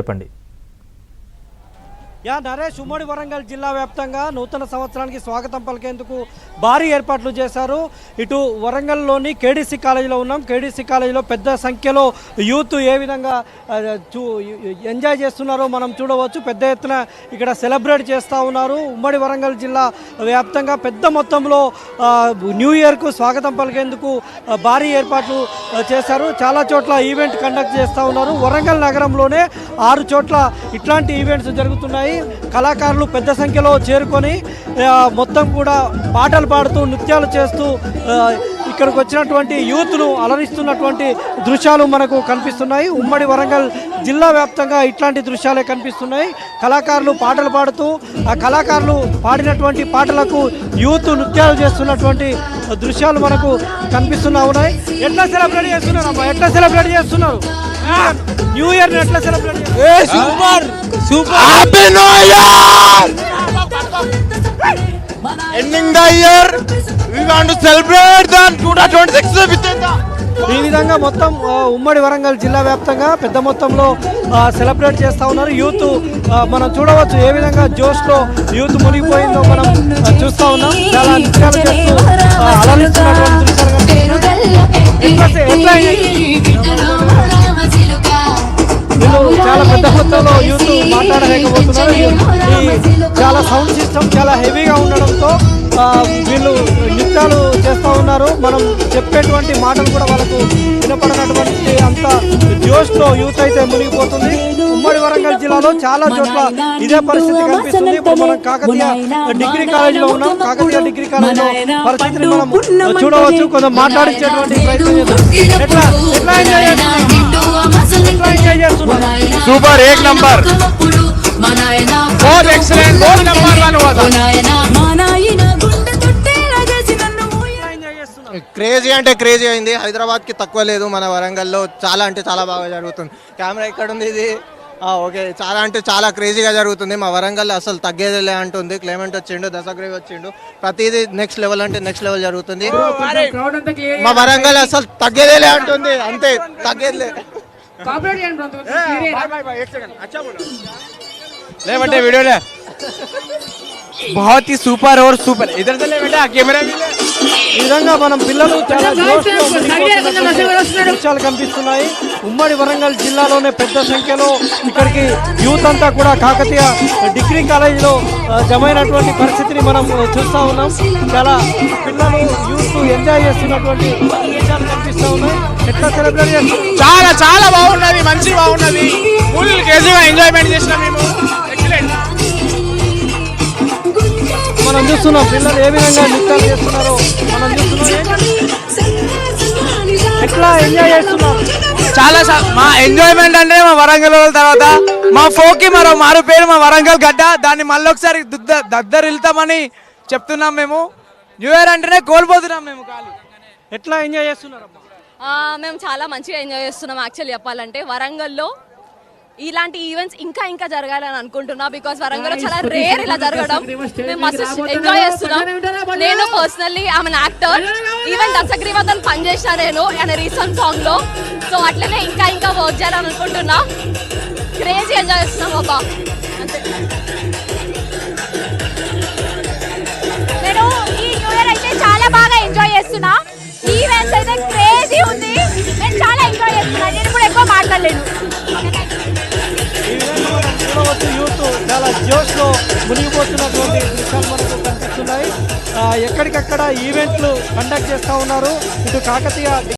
చెప్పండి. నరేష్, ఉమ్మడి వరంగల్ జిల్లా వ్యాప్తంగా నూతన సంవత్సరానికి స్వాగతం పలికేందుకు భారీ ఏర్పాట్లు చేశారు. ఇటు వరంగల్లోని కేడీసీ కాలేజీలో ఉన్నాం. కేడీసీ కాలేజీలో పెద్ద సంఖ్యలో యూత్ ఏ విధంగా ఎంజాయ్ చేస్తున్నారో మనం చూడవచ్చు. పెద్ద ఎత్తున ఇక్కడ సెలబ్రేట్ చేస్తూ ఉన్నారు. ఉమ్మడి వరంగల్ జిల్లా వ్యాప్తంగా పెద్ద మొత్తంలో న్యూ ఇయర్కు స్వాగతం పలికేందుకు భారీ ఏర్పాట్లు చేశారు. చాలా చోట్ల ఈవెంట్ కండక్ట్ చేస్తూ ఉన్నారు. వరంగల్ నగరంలోనే 6 చోట్ల ఇట్లాంటి ఈవెంట్స్ జరుగుతున్నాయి. కళాకారులు పెద్ద సంఖ్యలో చేరుకొని మొత్తం కూడా పాటలు పాడుతూ నృత్యాలు చేస్తూ ఇక్కడికి వచ్చినటువంటి యూత్ను అలరిస్తున్నటువంటి దృశ్యాలు మనకు కనిపిస్తున్నాయి. ఉమ్మడి వరంగల్ జిల్లా వ్యాప్తంగా ఇట్లాంటి దృశ్యాలే కనిపిస్తున్నాయి. కళాకారులు పాటలు పాడుతూ ఆ కళాకారులు పాడినటువంటి పాటలకు యూత్ నృత్యాలు చేస్తున్నటువంటి దృశ్యాలు మనకు కనిపిస్తున్నా ఉన్నాయి. ఎట్లా సెలబ్రేట్ చేస్తున్నారు అమ్మా? ఎట్లా సెలబ్రేట్ చేస్తున్నారు న్యూ ఇయర్? ఎట్లా సెలబ్రేట్ చేస్తున్నారు? Super Happy New Year! Ending the year, we want to celebrate the 2026 with the. ఈ విధంగా మొత్తం ఉమ్మడి వరంగల్ జిల్లా వ్యాప్తంగా పెద్ద మొత్తంలో సెలబ్రేట్ చేస్తూ ఉన్నారు. యూత్ మనం చూడవచ్చు ఏ విధంగా జోష్లో యూత్ మునిగిపోయిందో మనం చూస్తూ ఉన్నాం. చాలా నృత్యాలు చేస్తూ అలరిస్తున్నటువంటి దృశ్యాలు వీళ్ళు చాలా పెద్ద మొత్తంలో యూత్ మాట్లాడలేకపోతున్నారు. చాలా సౌండ్ సిస్టమ్ చాలా హెవీగా ఉండడంతో వీళ్ళు నృత్యాలు చేస్తూ ఉన్నారు. మనం చెప్పేటువంటి మాటలు కూడా వాళ్ళకు వినపడినటువంటి అంత జోష్లో యూత్ అయితే మునిగిపోతుంది. ఉమ్మడి వరంగల్ జిల్లాలో చాలా చోట్ల ఇదే పరిస్థితి కనిపిస్తుంది. ఇప్పుడు మనం కాకతీయ డిగ్రీ కాలేజీలో ఉన్నాం. కాకతీయ డిగ్రీ కాలేజీలో పరిస్థితిని మనం చూడవచ్చు. కొంచెం మాట్లాడించేటువంటి ప్రయత్నం చేద్దాం. ఎట్లా ఎంజాయ్ చేస్తున్నారు? Super, एक नंबर, बहुत एक्सीलेंट, बहुत नंबर 1 हुआ था. క్రేజీ అంటే క్రేజీ అయింది. హైదరాబాద్కి తక్కువ లేదు. మన వరంగల్లో చాలా అంటే చాలా బాగా జరుగుతుంది. కెమెరా ఇక్కడ ఉంది. ఇది ఓకే, చాలా అంటే చాలా క్రేజీగా జరుగుతుంది. మా వరంగల్ అసలు తగ్గేదిలే అంటుంది. క్లైమేట్ వచ్చిండు, దశగ్రీవ్ వచ్చిండు, ప్రతిదీ నెక్స్ట్ లెవెల్ అంటే నెక్స్ట్ లెవెల్ జరుగుతుంది. మా వరంగల్ అసలు తగ్గేదేలే అంటుంది. అంతే, తగ్గేదిలే. बेटे वीडियो ले बहुत ही सुपर और सुपर इधर से ले बेटा कैमरा भी ले. ఈ విధంగా మనం పిల్లలు చాలా దృశ్యాలు కనిపిస్తున్నాయి. ఉమ్మడి వరంగల్ జిల్లాలోనే పెద్ద సంఖ్యలో ఇక్కడికి యూత్ అంతా కూడా కాకతీయ డిగ్రీ కాలేజీలో జమైనటువంటి పరిస్థితిని మనం చూస్తూ ఉన్నాం. చాలా పిల్లలు యూత్ ఎంజాయ్ చేస్తున్నటువంటి దృశ్యాలు కనిపిస్తూ ఉన్నాయి. ఎట్లా సెలబ్రేట్ చేస్తాం? చాలా చాలా బాగున్నది, మంచి బాగున్నది. ఫుల్ కేజీగా ఎంజాయ్మెంట్ చేసినాం మేము. ఎక్సలెంట్. మనం చూస్తున్నాం పిల్లలు ఏ విధంగా నృత్యాలు చేస్తున్నారో మనం చూస్తున్నాం. ఎట్లా ఎంజాయ్ చేస్తున్నారు? చాలా మా ఎంజాయ్మెంట్ అంటే మా వరంగల్ తర్వాత మా ఫోక్కి మరో మారు పేరు మా వరంగల్ గడ్డ. దాన్ని మళ్ళీ ఒకసారి దద్దరిల్తామని చెప్తున్నాం. మేము న్యూ ఇయర్ అంటేనే కోల్పోతున్నాం మేము. ఖాళీ ఎట్లా ఎంజాయ్ చేస్తున్నారు? మేము చాలా మంచిగా ఎంజాయ్ చేస్తున్నాం. యాక్చువల్లీ చెప్పాలంటే వరంగల్లో ఇలాంటి ఈవెంట్స్ ఇంకా ఇంకా జరగాలని అనుకుంటున్నా. బికాస్ వరంగల్లో చాలా రేర్ ఇలా జరగడం. మేము మస్తు ఎంజాయ్ చేస్తున్నాం. నేను పర్సనల్లీ ఆమె యాక్టర్. ఈవెన్ దశగ్రీవతో పనిచేసిన నేను ఆయన రీసెంట్ సాంగ్ లో. సో అట్లనే ఇంకా ఇంకా వర్క్ చేయాలని అనుకుంటున్నా. క్రేజీ ఎంజాయ్ చేస్తున్నాం బాబా. అంతే. నేను ఈ న్యూ ఇయర్ అయితే చాలా బాగా ఎంజాయ్ చేస్తున్నా. ఈవెంట్స్ అయితే క్రేజీ ఉంది. నేను చాలా ఎంజాయ్ చేస్తున్నా. నేను కూడా ఎక్కువ మాట్లాడలేను. ఈ విధంగా మనం చూడవచ్చు యూత్ చాలా జోష్లో మునిగిపోతున్నటువంటి దృశ్యాలు మనకు కనిపిస్తున్నాయి. ఎక్కడికక్కడ ఈవెంట్లు కండక్ట్ చేస్తూ ఉన్నారు. ఇటు కాకతీయ